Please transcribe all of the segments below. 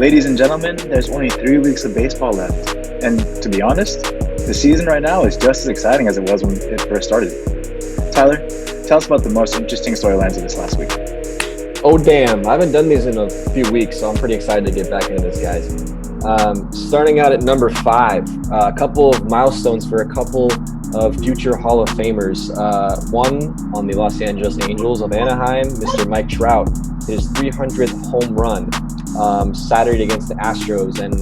Ladies and gentlemen, there's only 3 weeks of baseball left. And to be honest, the season right now is just as exciting as it was when it first started. Tyler, tell us about the most interesting storylines of this last week. Oh, damn. I haven't done these in a few weeks, so I'm pretty excited to get back into this, guys. Starting out at number 5, a couple of milestones for a couple of future Hall of Famers. One on the Los Angeles Angels of Anaheim, Mr. Mike Trout, his 300th home run Saturday against the Astros, and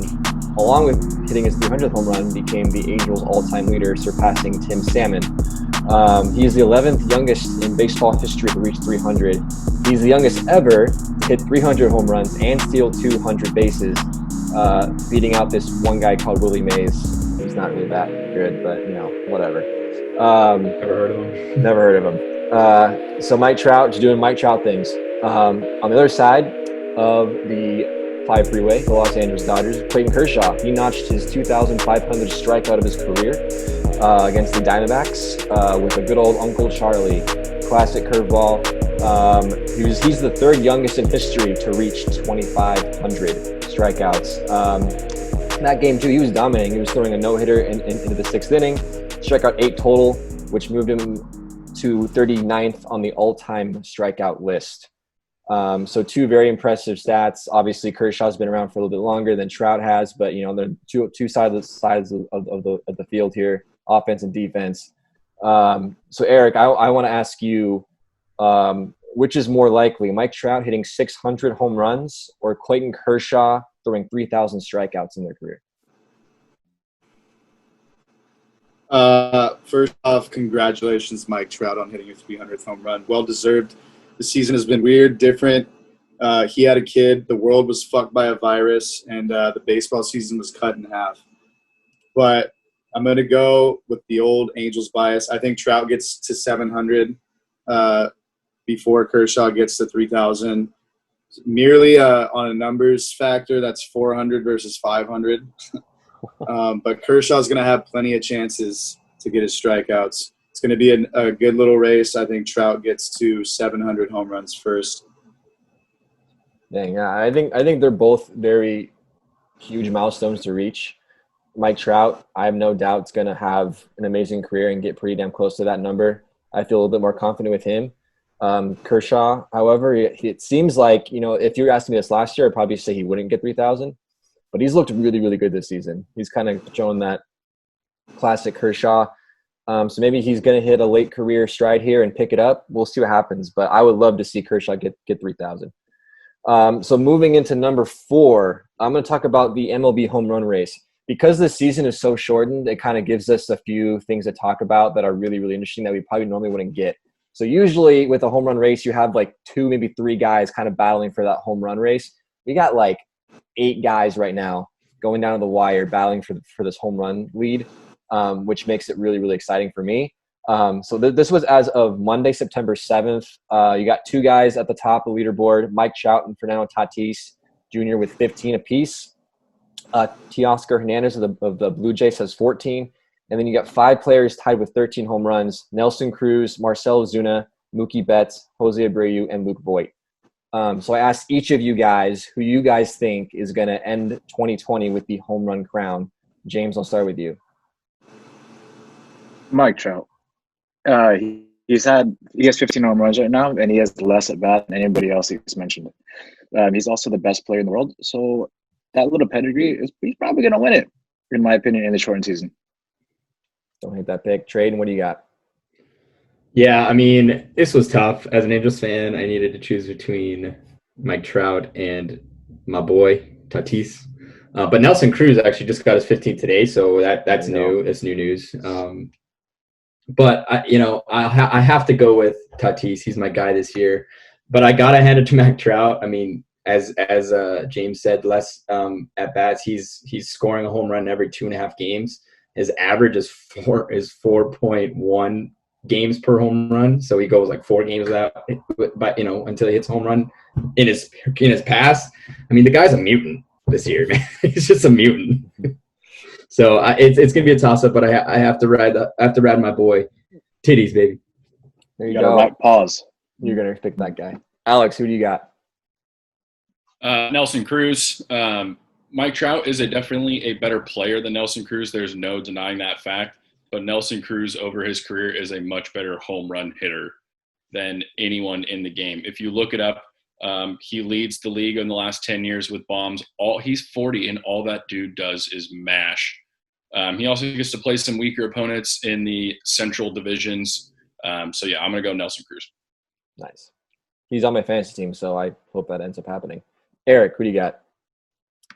along with hitting his 300th home run, became the Angels' all-time leader, surpassing Tim Salmon. He is the 11th youngest in baseball history to reach 300. He's the youngest ever to hit 300 home runs and steal 200 bases, beating out this one guy called Willie Mays. He's not really that good, but, whatever. Never heard of him. Never heard of him. So Mike Trout, just doing Mike Trout things. On the other side of the 5 freeway, the Los Angeles Dodgers, Clayton Kershaw, he notched his 2,500th strikeout of his career against the Diamondbacks with a good old Uncle Charlie, classic curveball. He's the 3rd youngest in history to reach 2,500 strikeouts. In that game, too, he was dominating. He was throwing a no-hitter into the 6th inning, struck out 8 total, which moved him to 39th on the all-time strikeout list. So 2 very impressive stats. Obviously, Kershaw's been around for a little bit longer than Trout has, but they're two sides of the field here, offense and defense. So Eric, I want to ask you, which is more likely, Mike Trout hitting 600 home runs or Clayton Kershaw throwing 3,000 strikeouts in their career? First off, congratulations, Mike Trout, on hitting your 300th home run. Well deserved. The season has been weird, different. He had a kid. The world was fucked by a virus, and the baseball season was cut in half. But I'm going to go with the old Angels bias. I think Trout gets to 700 before Kershaw gets to 3,000. Merely on a numbers factor, that's 400 versus 500. But Kershaw's going to have plenty of chances to get his strikeouts. It's going to be a good little race. I think Trout gets to 700 home runs first. Dang, yeah, I think they're both very huge milestones to reach. Mike Trout, I have no doubt, is going to have an amazing career and get pretty damn close to that number. I feel a little bit more confident with him. Kershaw, however, it seems like, if you were asking me this last year, I'd probably say he wouldn't get 3,000. But he's looked really, really good this season. He's kind of shown that classic Kershaw. So maybe he's going to hit a late career stride here and pick it up. We'll see what happens. But I would love to see Kershaw get 3,000. So moving into number 4, I'm going to talk about the MLB home run race. Because this season is so shortened, it kind of gives us a few things to talk about that are really, really interesting that we probably normally wouldn't get. So usually with a home run race, you have like 2, maybe 3 guys kind of battling for that home run race. We got like 8 guys right now going down to the wire battling for this home run lead, which makes it really, really exciting for me. So this was as of Monday, September 7th. You got 2 guys at the top of the leaderboard, Mike Trout and Fernando Tatis Jr. with 15 apiece. Teoscar Hernandez of the Blue Jays has 14. And then you got 5 players tied with 13 home runs, Nelson Cruz, Marcell Ozuna, Mookie Betts, Jose Abreu, and Luke Voit. So I asked each of you guys who you guys think is going to end 2020 with the home run crown. James, I'll start with you. Mike Trout. He has 15 home runs right now, and he has less at bat than anybody else he's mentioned. He's also the best player in the world, so that little pedigree he's probably going to win it, in my opinion, in the shortened season. Don't hate that pick. Trade, and what do you got? Yeah, I mean, this was tough. As an Angels fan, I needed to choose between Mike Trout and my boy, Tatis. But Nelson Cruz actually just got his 15th today, so that's new. That's new news. But, I have to go with Tatis. He's my guy this year. But I got to hand it to Mike Trout. I mean, as James said, less at-bats. He's scoring a home run every 2.5 games. His average is 4.1 games per home run, so he goes like 4 games without, but until he hits a home run in his pass. I mean, the guy's a mutant this year, man. He's just a mutant. So it's gonna be a toss up, but I have to ride my boy, Titties, baby. There you gotta go. Pause. You're gonna pick that guy, Alex. Who do you got? Nelson Cruz. Mike Trout is definitely a better player than Nelson Cruz. There's no denying that fact. But Nelson Cruz over his career is a much better home run hitter than anyone in the game. If you look it up, he leads the league in the last 10 years with bombs. He's 40, and all that dude does is mash. He also gets to play some weaker opponents in the central divisions. So, yeah, I'm going to go Nelson Cruz. Nice. He's on my fantasy team, so I hope that ends up happening. Eric, who do you got?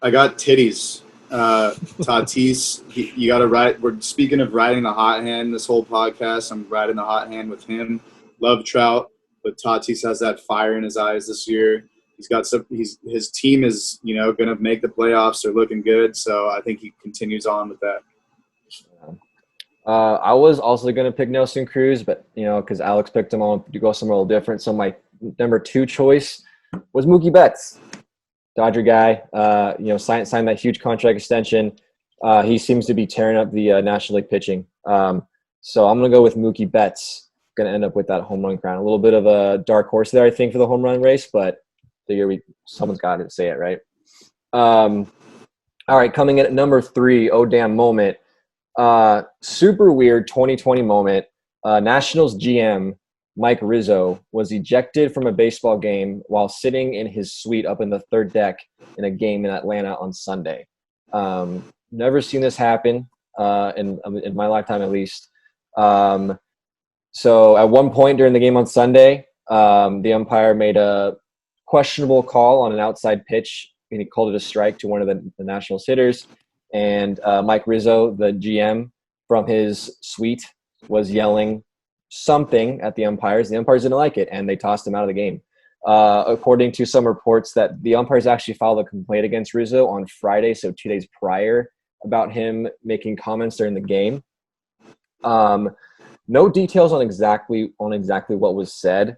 I got titties. Tatis, you got to ride. We're speaking of riding the hot hand this whole podcast. I'm riding the hot hand with him. Love Trout, but Tatis has that fire in his eyes this year. He's got some. His team is going to make the playoffs. They're looking good, so I think he continues on with that. I was also going to pick Nelson Cruz, but because Alex picked him, I wanted to go somewhere a little different. So my number 2 choice was Mookie Betts. Dodger guy, signed that huge contract extension. He seems to be tearing up the National League pitching. So I'm going to go with Mookie Betts. Going to end up with that home run crown. A little bit of a dark horse there, I think, for the home run race, but someone's got to say it, right? All right, coming in at number 3, oh damn moment. Super weird 2020 moment. Nationals GM Mike Rizzo was ejected from a baseball game while sitting in his suite up in the third deck in a game in Atlanta on Sunday. Never seen this happen in my lifetime, at least. So at one point during the game on Sunday, the umpire made a questionable call on an outside pitch, and he called it a strike to one of the Nationals hitters. And Mike Rizzo, the GM, from his suite was yelling something at the umpires. The umpires didn't like it, and they tossed him out of the game. According to some reports, that the umpires actually filed a complaint against Rizzo on Friday, so 2 days prior, about him making comments during the game. No details on exactly what was said.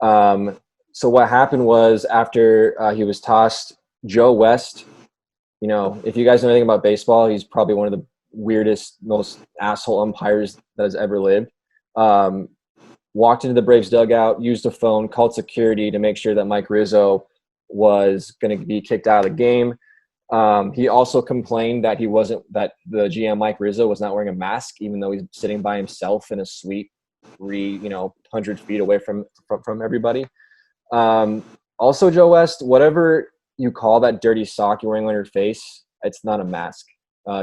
So what happened was, after he was tossed, Joe West, if you guys know anything about baseball, he's probably one of the weirdest, most asshole umpires that has ever lived. Walked into the Braves dugout, used a phone, called security to make sure that Mike Rizzo was going to be kicked out of the game. He also complained that the GM Mike Rizzo was not wearing a mask, even though he's sitting by himself in a suite 100 feet away from everybody. Also, Joe West, whatever you call that dirty sock you're wearing on your face, it's not a mask.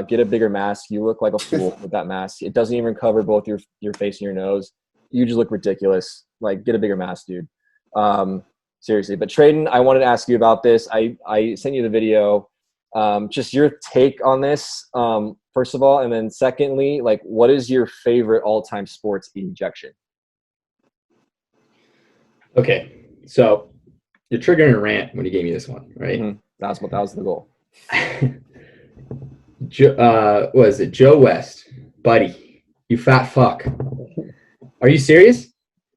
Get a bigger mask. You look like a fool with that mask. It doesn't even cover both your face and your nose. You just look ridiculous. Like, get a bigger mask, dude. Seriously. But Trayden, I wanted to ask you about this. I sent you the video. Just your take on this, first of all, and then secondly, like, what is your favorite all-time sports ejection? Okay, so you're triggering a rant when you gave me this one, right? Mm-hmm. That was the goal. What is it? Joe West, buddy, you fat fuck. Are you serious?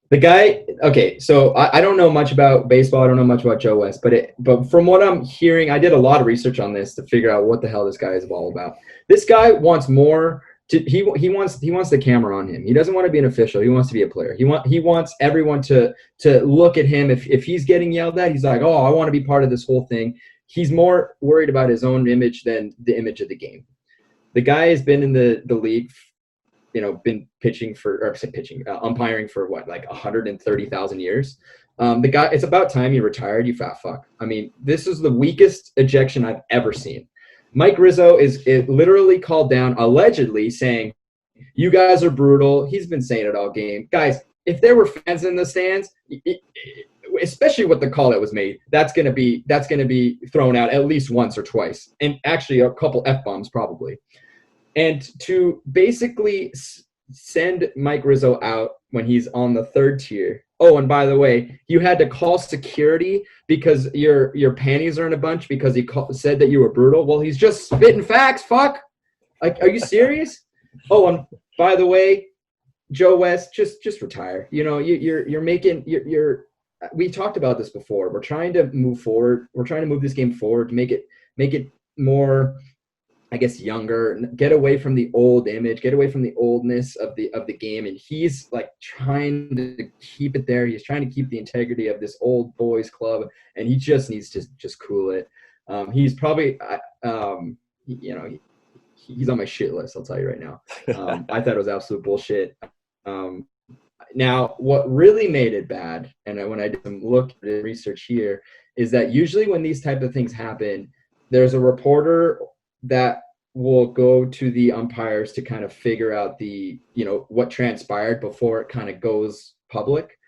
The guy, okay, so I don't know much about baseball. I don't know much about Joe West, but from what I'm hearing, I did a lot of research on this to figure out what the hell this guy is all about. This guy wants more. He wants the camera on him. He doesn't want to be an official. He wants to be a player. He wants everyone to look at him. If he's getting yelled at, he's like, oh, I want to be part of this whole thing. He's more worried about his own image than the image of the game. The guy has been in the league, been umpiring for what, like 130,000 years. The guy, it's about time he retired, you fat fuck. I mean, this is the weakest ejection I've ever seen. Mike Rizzo is literally called down, allegedly saying, you guys are brutal. He's been saying it all game. Guys, if there were fans in the stands, especially with the call that was made, that's gonna be thrown out at least once or twice, and actually a couple F-bombs probably. And to basically send Mike Rizzo out when he's on the third tier. Oh, and by the way, you had to call security because your panties are in a bunch because he said that you were brutal. Well, he's just spitting facts. Fuck. Like, are you serious? Oh, and by the way, Joe West, just retire. You're making. We talked about this before. We're trying to move forward. We're trying to move this game forward to make it more I guess, younger, get away from the old image, get away from the oldness of the game. And he's like trying to keep it there. He's trying to keep the integrity of this old boys club, and he just needs to just cool it. He's probably, he's on my shit list. I'll tell you right now. I thought it was absolute bullshit. Now, what really made it bad, and when I did some research here, is that usually when these type of things happen, there's a reporter that will go to the umpires to kind of figure out what transpired before it kind of goes public.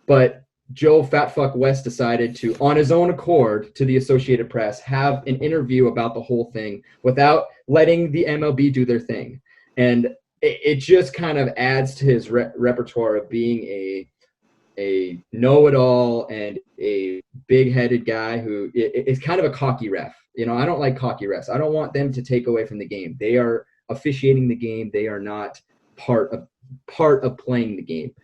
But Joe Fatfuck West decided to, on his own accord, to the Associated Press, have an interview about the whole thing without letting the MLB do their thing. And it just kind of adds to his repertoire of being a know-it-all and a big-headed guy who is kind of a cocky ref. I don't like cocky refs. I don't want them to take away from the game. They are officiating the game. They are not part of playing the game.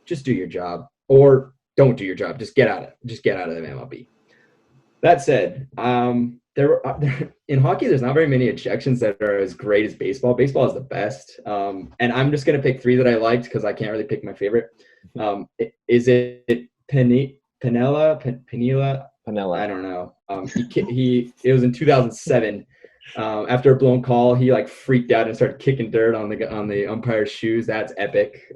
Just do your job, or don't do your job. Just get out of the MLB. That said, in hockey, there's not very many ejections that are as great as baseball. Baseball is the best. And I'm just going to pick 3 that I liked because I can't really pick my favorite. Is it Piniella? I don't know. It was in 2007. After a blown call, he like freaked out and started kicking dirt on the umpire's shoes. That's epic.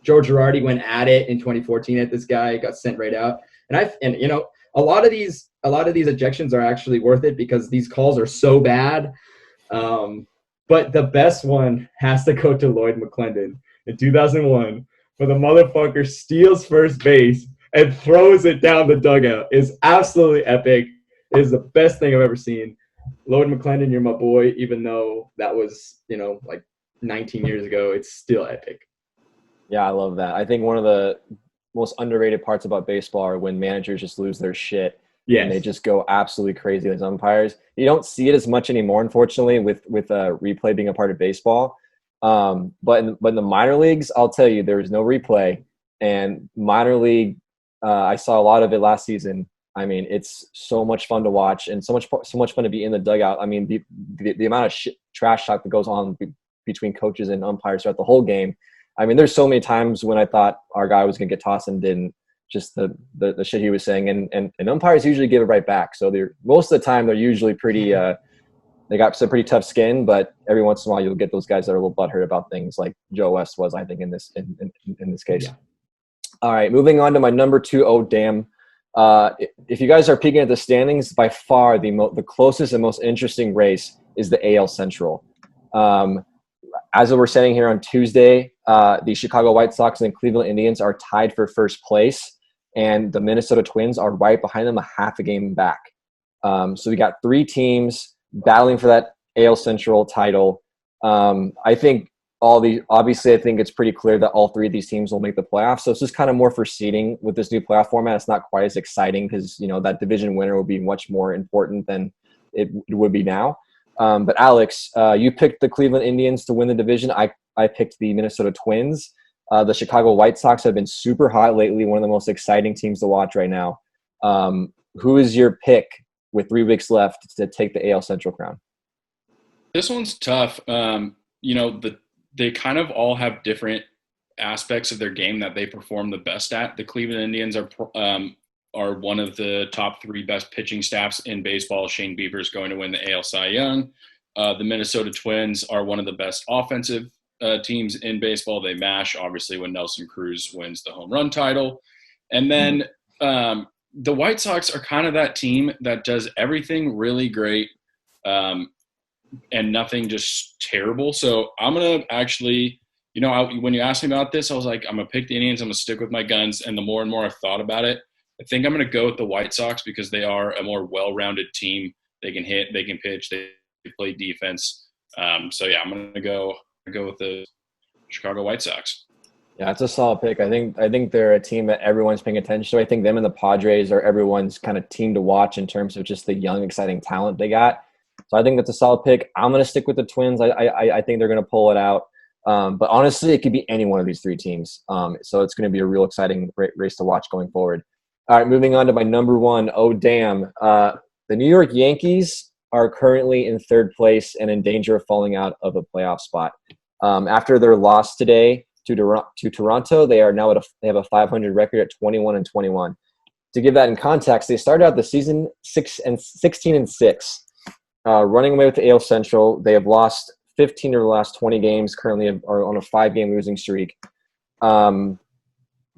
George Girardi went at it in 2014 at this guy, got sent right out. And a lot of these ejections are actually worth it because these calls are so bad. But the best one has to go to Lloyd McClendon in 2001, where the motherfucker steals first base and throws it down the dugout. Is absolutely epic. It is the best thing I've ever seen. Lloyd McClendon, you're my boy, even though that was, like 19 years ago. It's still epic. Yeah, I love that. I think one of the most underrated parts about baseball are when managers just lose their shit. Yes. And they just go absolutely crazy as umpires. You don't see it as much anymore, unfortunately, with replay being a part of baseball. But in the minor leagues, I'll tell you, there is no replay. And minor league, I saw a lot of it last season. I mean, it's so much fun to watch and so much fun to be in the dugout. I mean, the amount of trash talk that goes on between coaches and umpires throughout the whole game. I mean, there's so many times when I thought our guy was going to get tossed and didn't. Just the shit he was saying, and umpires usually give it right back. So most of the time they're usually pretty. They got some pretty tough skin, but every once in a while you'll get those guys that are a little butthurt about things, like Joe West was, I think, in this case. Yeah. All right, moving on to my number 2. Oh damn! If you guys are peeking at the standings, by far the closest and most interesting race is the AL Central. As we're saying here on Tuesday, the Chicago White Sox and Cleveland Indians are tied for first place, and the Minnesota Twins are right behind them, a half a game back. So we got 3 teams battling for that AL Central title. I think I think it's pretty clear that all 3 of these teams will make the playoffs. So it's just kind of more for seeding with this new playoff format. It's not quite as exciting because, that division winner will be much more important than it would be now. But Alex, you picked the Cleveland Indians to win the division. I picked the Minnesota Twins. The Chicago White Sox have been super hot lately, one of the most exciting teams to watch right now. Who is your pick with 3 weeks left to take the AL Central crown? This one's tough. They kind of all have different aspects of their game that they perform the best at. The Cleveland Indians are one of the top 3 best pitching staffs in baseball. Shane Bieber's going to win the AL Cy Young. The Minnesota Twins are one of the best offensive teams in baseball. They mash, obviously, when Nelson Cruz wins the home run title. And then the White Sox are kind of that team that does everything really great and nothing just terrible. So I'm going to actually – when you asked me about this, I was like, I'm going to pick the Indians. I'm going to stick with my guns. And the more and more I've thought about it, I think I'm going to go with the White Sox because they are a more well-rounded team. They can hit, they can pitch, they play defense. I'm going to go with the Chicago White Sox. Yeah, it's a solid pick. I think they're a team that everyone's paying attention to. I think them and the Padres are everyone's kind of team to watch in terms of just the young, exciting talent they got. So I think that's a solid pick. I'm going to stick with the Twins. I think they're going to pull it out. But honestly, it could be any one of these 3 teams. So it's going to be a real exciting race to watch going forward. All right, moving on to my number 1. Oh, damn. The New York Yankees are currently in third place and in danger of falling out of a playoff spot. After their loss today to Toronto, they have a 500 record at 21-21. To give that in context, they started out the season 16-6, running away with the AL Central. They have lost 15 of the last 20 games. Currently, are on a 5-game losing streak.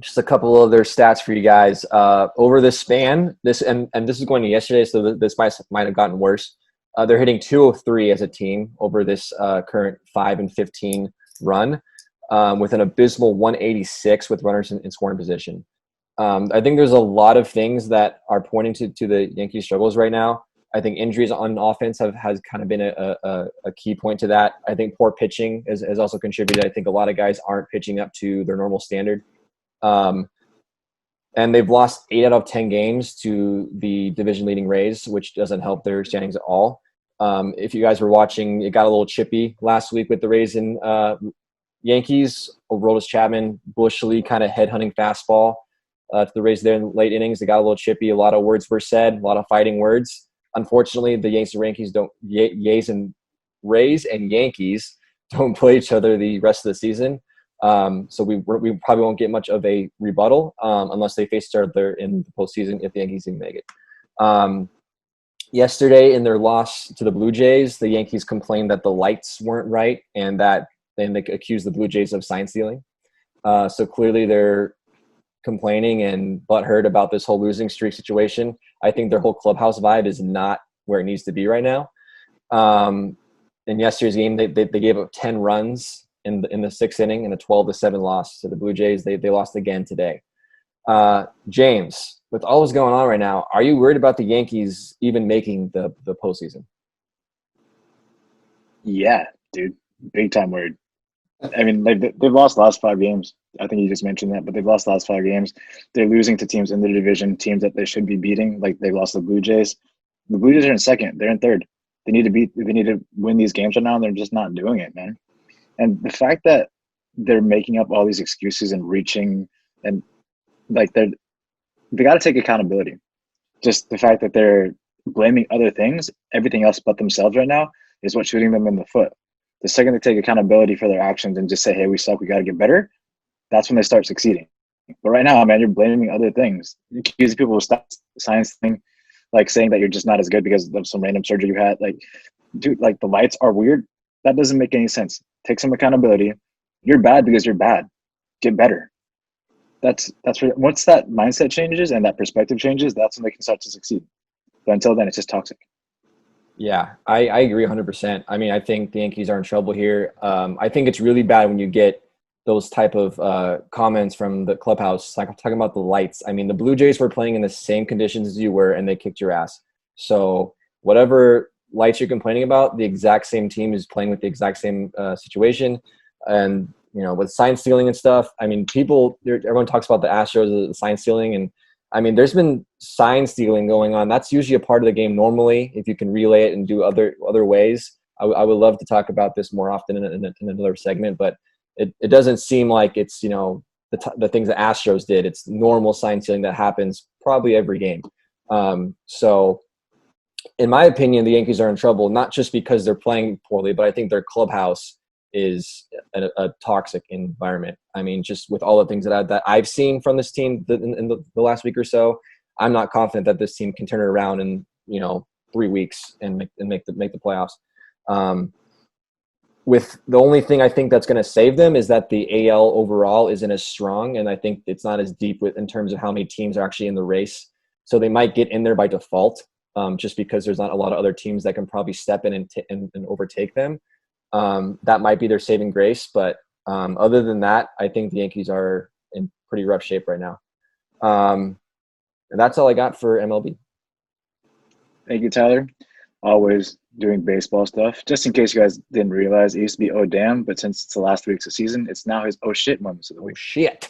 Just a couple of their stats for you guys. Over this span, this is going to yesterday, so this might have gotten worse. They're hitting 203 as a team over this current 5-15 run, with an abysmal 186 with runners in scoring position. I think there's a lot of things that are pointing to the Yankees' struggles right now. I think injuries on offense has kind of been a key point to that. I think poor pitching has also contributed. I think a lot of guys aren't pitching up to their normal standard. And they've lost 8 out of 10 games to the division-leading Rays, which doesn't help their standings at all. If you guys were watching, it got a little chippy last week with the Rays and Yankees. Aroldis Chapman, bushily kind of head-hunting fastball to the Rays there in the late innings. They got a little chippy. A lot of words were said, a lot of fighting words. Unfortunately, the Rays and Yankees don't play each other the rest of the season. So we probably won't get much of a rebuttal unless they face each other in the postseason if the Yankees even make it. Yesterday, in their loss to the Blue Jays, the Yankees complained that the lights weren't right and they accused the Blue Jays of sign stealing. So clearly they're complaining and butthurt about this whole losing streak situation. I think their whole clubhouse vibe is not where it needs to be right now. In yesterday's game, they gave up 10 runs in the 6th inning and a 12-7 loss to the Blue Jays. They lost again today. James, with all that's going on right now, are you worried about the Yankees even making the postseason? Yeah, dude, big time worried. I mean, they've lost the last 5 games. I think you just mentioned that, but they've lost the last 5 games. They're losing to teams in the division, teams that they should be beating. Like they lost the Blue Jays. The Blue Jays are in 2nd. They're in 3rd. They need to win these games right now, and they're just not doing it, man. And the fact that they're making up all these excuses and reaching, and like they got to take accountability. Just the fact that they're blaming other things, everything else but themselves right now, is what's shooting them in the foot. The second they take accountability for their actions and just say, hey, we suck, we got to get better, that's when they start succeeding. But right now, man, you're blaming other things. You're accusing people of science thing, like saying that you're just not as good because of some random surgery you had. Like, dude, like the lights are weird. That doesn't make any sense. Take some accountability. You're bad because you're bad. Get better. That's once that mindset changes and that perspective changes, that's when they can start to succeed. But until then, it's just toxic. Yeah, I agree 100%. I mean, I think the Yankees are in trouble here. I think it's really bad when you get those type of comments from the clubhouse, like talking about the lights. I mean, the Blue Jays were playing in the same conditions as you were, and they kicked your ass. So whatever lights you're complaining about, the exact same team is playing with the exact same situation. And, you know, with sign stealing and stuff, I mean, everyone talks about the Astros, the sign stealing, and I mean, there's been sign stealing going on. That's usually a part of the game normally, if you can relay it and do other ways. I would love to talk about this more often in another segment, but it doesn't seem like it's, you know, the things the Astros did. It's normal sign stealing that happens probably every game. So in my opinion, the Yankees are in trouble, not just because they're playing poorly, but I think their clubhouse is a toxic environment. I mean, just with all the things that I've seen from this team in the last week or so, I'm not confident that this team can turn it around in, you know, 3 weeks and make the playoffs. With the only thing I think that's going to save them is that the AL overall isn't as strong, and I think it's not as deep in terms of how many teams are actually in the race. So they might get in there by default, just because there's not a lot of other teams that can probably step in and overtake them. That might be their saving grace, but other than that, I think the Yankees are in pretty rough shape right now. And that's all I got for MLB. Thank you, Tyler. Always doing baseball stuff. Just in case you guys didn't realize, it used to be oh damn, but since it's the last weeks of the season, it's now his oh shit moments of the week. Oh shit.